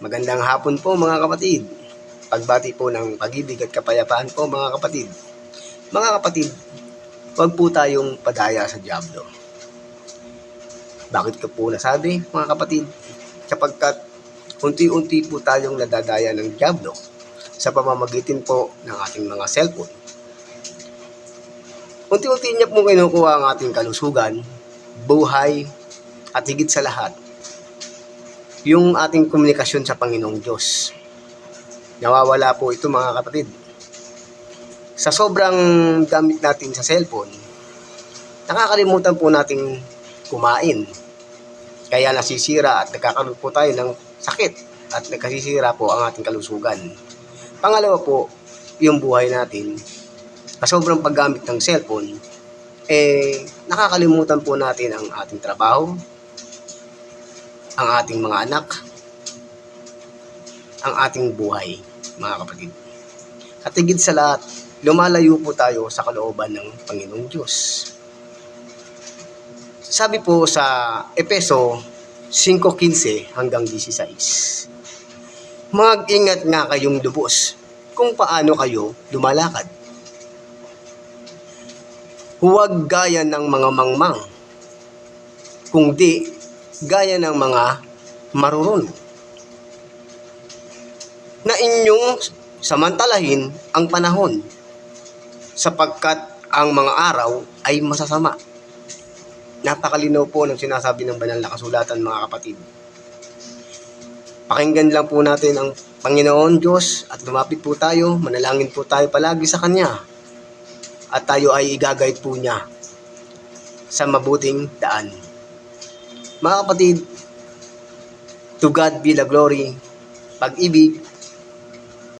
Magandang hapon po mga kapatid. Pagbati po ng pag-ibig at kapayapaan po mga kapatid. Mga kapatid, huwag po tayong padaya sa dyablo. Bakit ko po nasabi mga kapatid? Kapagkat unti-unti po tayong nadadaya ng dyablo sa pamamagitan po ng ating mga cellphone. Unti-unti niya po kinukuha ang ating kalusugan, buhay, at higit sa lahat, yung ating komunikasyon sa Panginoong Diyos. Nawawala po ito mga kapatid. Sa sobrang gamit natin sa cellphone, nakakalimutan po nating kumain. Kaya nasisira at nagkakaroon po tayo ng sakit at nagkasisira po ang ating kalusugan. Pangalawa po, yung buhay natin, sa sobrang paggamit ng cellphone, nakakalimutan po natin ang ating trabaho, ang ating mga anak, ang ating buhay, mga kapatid. At higit sa lahat, lumalayo po tayo sa kalooban ng Panginoong Diyos. Sabi po sa Efeso 5:15 hanggang 16, mag-ingat nga kayong lubos kung paano kayo lumalakad. Huwag gaya ng mga mangmang, kundi gaya ng mga marurunong, na inyong samantalahin ang panahon, sapagkat ang mga araw ay masasama. Napakalinaw po ng sinasabi ng banal na kasulatan mga kapatid. Pakinggan lang po natin ang Panginoon Diyos at lumapit po tayo, manalangin po tayo palagi sa Kanya, at tayo ay igagayad po niya sa mabuting daan. Mga kapatid, to God be the glory, pag-ibig,